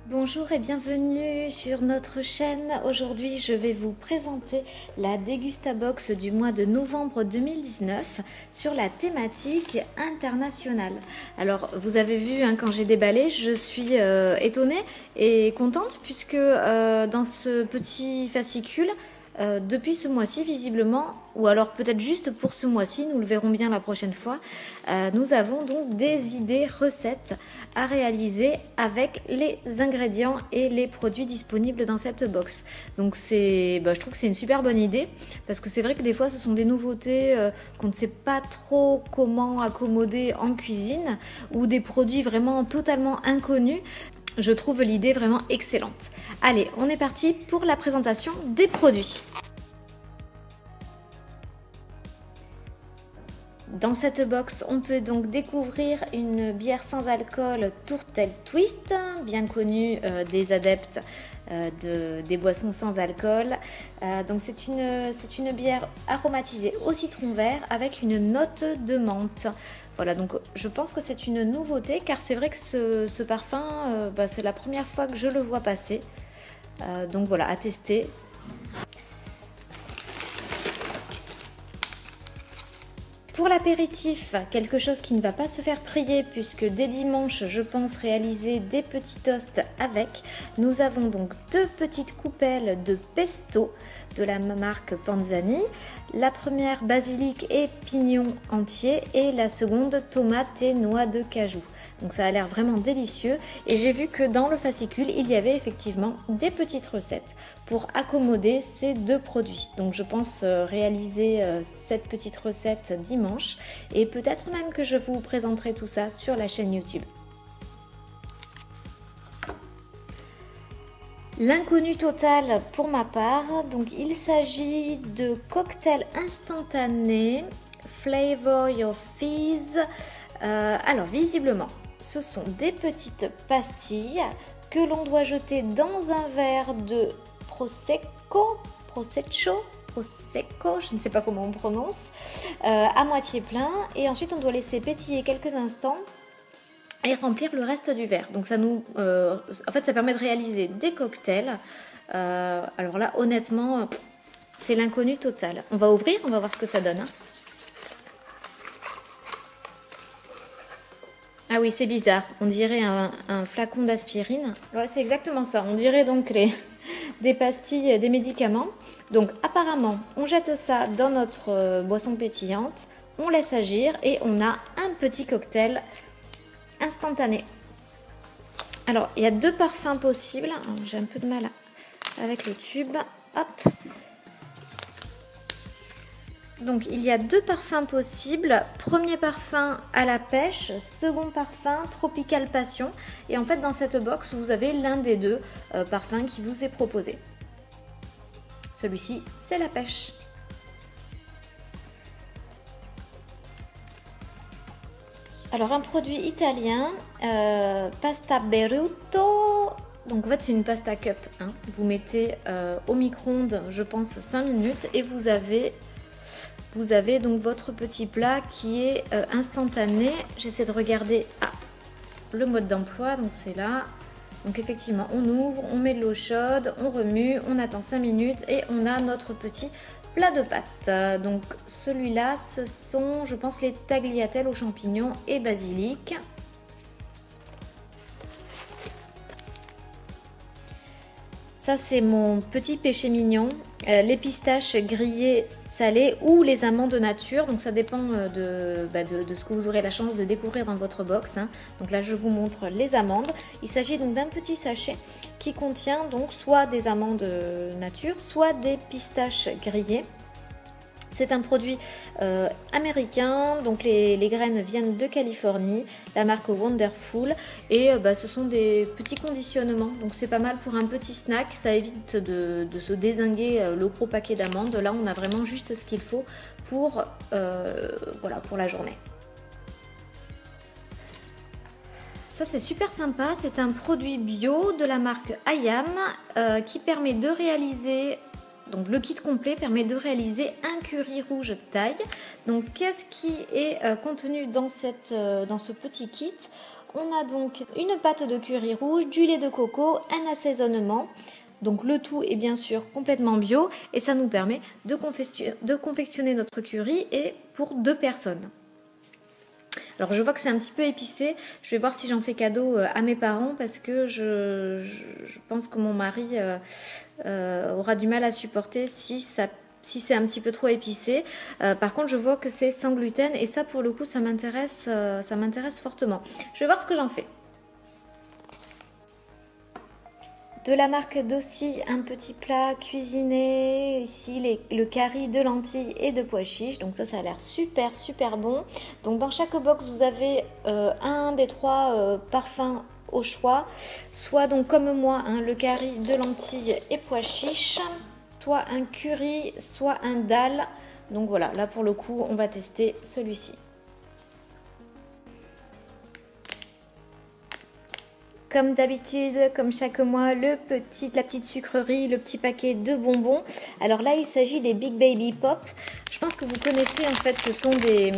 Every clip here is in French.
Bonjour et bienvenue sur notre chaîne. Aujourd'hui, je vais vous présenter la Dégustabox du mois de novembre 2019 sur la thématique internationale. Alors, vous avez vu quand j'ai déballé, je suis étonnée et contente puisque dans ce petit fascicule, depuis ce mois-ci visiblement, ou alors peut-être juste pour ce mois-ci, nous le verrons bien la prochaine fois, nous avons donc des idées recettes à réaliser avec les ingrédients et les produits disponibles dans cette box. Donc je trouve que c'est une super bonne idée parce que c'est vrai que des fois ce sont des nouveautés qu'on ne sait pas trop comment accommoder en cuisine ou des produits vraiment totalement inconnus. Je trouve l'idée vraiment excellente. Allez, on est parti pour la présentation des produits. Dans cette box, on peut donc découvrir une bière sans alcool Tourtel Twist, bien connue des adeptes des boissons sans alcool. Donc c'est une bière aromatisée au citron vert avec une note de menthe. Voilà, donc je pense que c'est une nouveauté car c'est vrai que ce parfum, c'est la première fois que je le vois passer. Donc voilà, à tester. Pour l'apéritif, quelque chose qui ne va pas se faire prier puisque dès dimanche, je pense réaliser des petits toasts avec. Nous avons donc deux petites coupelles de pesto de la marque Panzani. La première basilic et pignon entier et la seconde tomate et noix de cajou. Donc ça a l'air vraiment délicieux et j'ai vu que dans le fascicule, il y avait effectivement des petites recettes pour accommoder ces deux produits. Donc je pense réaliser cette petite recette dimanche et peut-être même que je vous présenterai tout ça sur la chaîne YouTube. L'inconnu total pour ma part, donc il s'agit de cocktail instantané Flavor Your Fizz. Alors visiblement, ce sont des petites pastilles que l'on doit jeter dans un verre de Prosecco, je ne sais pas comment on prononce, à moitié plein et ensuite on doit laisser pétiller quelques instants et remplir le reste du verre. Donc ça en fait ça permet de réaliser des cocktails. Alors là honnêtement c'est l'inconnu total. On va ouvrir, on va voir ce que ça donne. Ah oui, c'est bizarre, on dirait un flacon d'aspirine. Ouais, c'est exactement ça, on dirait donc des pastilles, des médicaments. Donc apparemment, on jette ça dans notre boisson pétillante, on laisse agir et on a un petit cocktail instantané. Alors, il y a deux parfums possibles. J'ai un peu de mal avec le tube. Hop. Donc il y a deux parfums possibles, premier parfum à la pêche, second parfum tropical passion et en fait dans cette box vous avez l'un des deux parfums qui vous est proposé. Celui-ci c'est la pêche. Alors un produit italien, pasta Berutto. Donc en fait c'est une pasta cup, vous mettez au micro-ondes je pense 5 minutes et vous avez donc votre petit plat qui est instantané. J'essaie de regarder le mode d'emploi, donc c'est là. Donc effectivement, on ouvre, on met de l'eau chaude, on remue, on attend 5 minutes et on a notre petit plat de pâtes. Donc celui-là, ce sont, je pense, les tagliatelles aux champignons et basilic. Ça, c'est mon petit péché mignon, les pistaches grillées salées ou les amandes nature. Donc ça dépend de ce que vous aurez la chance de découvrir dans votre box. Donc là, je vous montre les amandes. Il s'agit donc d'un petit sachet qui contient donc soit des amandes nature, soit des pistaches grillées. C'est un produit américain, donc les graines viennent de Californie, la marque Wonderful, et ce sont des petits conditionnements, donc c'est pas mal pour un petit snack, ça évite de se dézinguer le gros paquet d'amandes. Là on a vraiment juste ce qu'il faut pour, voilà, pour la journée. Ça c'est super sympa, c'est un produit bio de la marque Ayam qui permet de réaliser... Donc le kit complet permet de réaliser un curry rouge thaï. Donc qu'est-ce qui est contenu dans ce petit kit? On a donc une pâte de curry rouge, du lait de coco, un assaisonnement. Donc le tout est bien sûr complètement bio et ça nous permet de confectionner notre curry et pour 2 personnes. Alors je vois que c'est un petit peu épicé, je vais voir si j'en fais cadeau à mes parents parce que je pense que mon mari aura du mal à supporter si c'est un petit peu trop épicé. Par contre je vois que c'est sans gluten et ça pour le coup ça m'intéresse fortement. Je vais voir ce que j'en fais. De la marque Dossi, un petit plat cuisiné, ici le curry de lentilles et de pois chiches, donc ça a l'air super bon. Donc dans chaque box vous avez un des 3 parfums au choix, soit donc comme moi le curry de lentilles et pois chiches, soit un curry, soit un dal. Donc voilà, là pour le coup on va tester celui-ci. Comme d'habitude, comme chaque mois, la petite sucrerie, le petit paquet de bonbons. Alors là, il s'agit des Big Baby Pop. Je pense que vous connaissez, en fait, ce sont des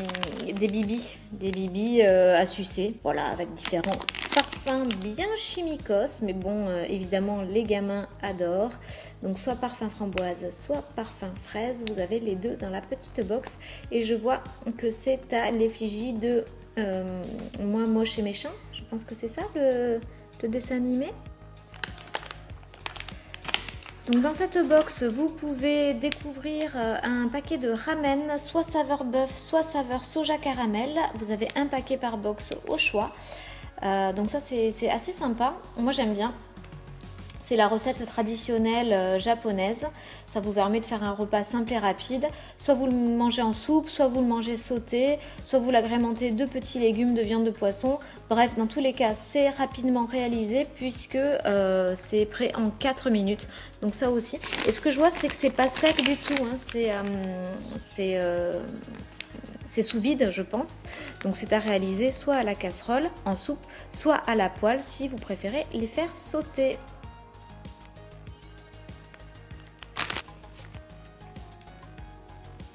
bibis à sucer. Voilà, avec différents parfums bien chimicos. Mais bon, évidemment, les gamins adorent. Donc soit parfum framboise, soit parfum fraise. Vous avez les deux dans la petite box. Et je vois que c'est à l'effigie de Moi moche et méchant. Je pense que c'est ça le dessin animé. Donc dans cette box vous pouvez découvrir un paquet de ramen, soit saveur bœuf, soit saveur soja caramel. Vous avez un paquet par box au choix. Donc ça c'est assez sympa, moi j'aime bien. C'est la recette traditionnelle japonaise. Ça vous permet de faire un repas simple et rapide. Soit vous le mangez en soupe, soit vous le mangez sauté, soit vous l'agrémentez de petits légumes, de viande de poisson. Bref, dans tous les cas, c'est rapidement réalisé puisque c'est prêt en 4 minutes. Donc ça aussi. Et ce que je vois, c'est que c'est pas sec du tout. C'est sous vide, je pense. Donc c'est à réaliser soit à la casserole, en soupe, soit à la poêle si vous préférez les faire sauter.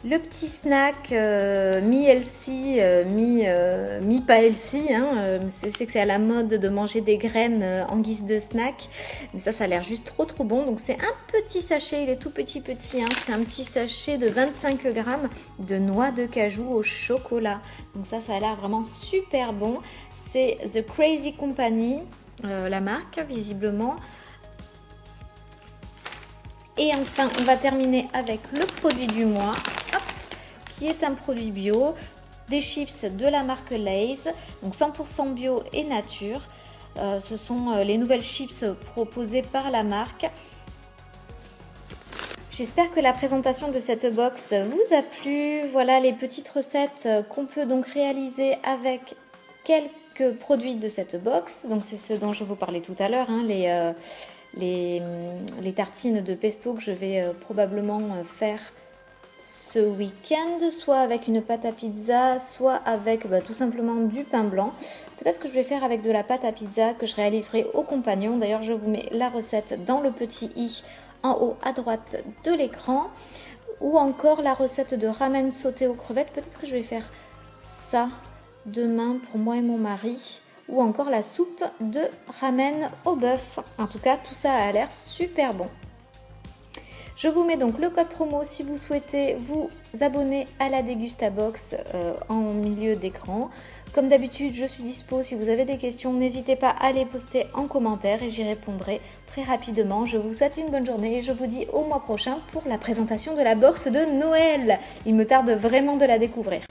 Le petit snack mi-healthy, mi-pas healthy, je sais que c'est à la mode de manger des graines en guise de snack, mais ça a l'air juste trop bon. Donc c'est un petit sachet, il est tout petit, c'est un petit sachet de 25 grammes de noix de cajou au chocolat. Donc ça a l'air vraiment super bon. C'est The Crazy Company, la marque visiblement. Et enfin, on va terminer avec le produit du mois, qui est un produit bio, des chips de la marque Lay's, donc 100% bio et nature. Ce sont les nouvelles chips proposées par la marque. J'espère que la présentation de cette box vous a plu. Voilà les petites recettes qu'on peut donc réaliser avec quelques produits de cette box. Donc c'est ce dont je vous parlais tout à l'heure, les tartines de pesto que je vais probablement faire ce week-end, soit avec une pâte à pizza, soit avec tout simplement du pain blanc. Peut-être que je vais faire avec de la pâte à pizza que je réaliserai au compagnon. D'ailleurs, je vous mets la recette dans le petit i en haut à droite de l'écran. Ou encore la recette de ramen sauté aux crevettes. Peut-être que je vais faire ça demain pour moi et mon mari. Ou encore la soupe de ramen au bœuf. En tout cas, tout ça a l'air super bon. Je vous mets donc le code promo si vous souhaitez vous abonner à la Dégustabox en milieu d'écran. Comme d'habitude, je suis dispo. Si vous avez des questions, n'hésitez pas à les poster en commentaire et j'y répondrai très rapidement. Je vous souhaite une bonne journée et je vous dis au mois prochain pour la présentation de la box de Noël. Il me tarde vraiment de la découvrir.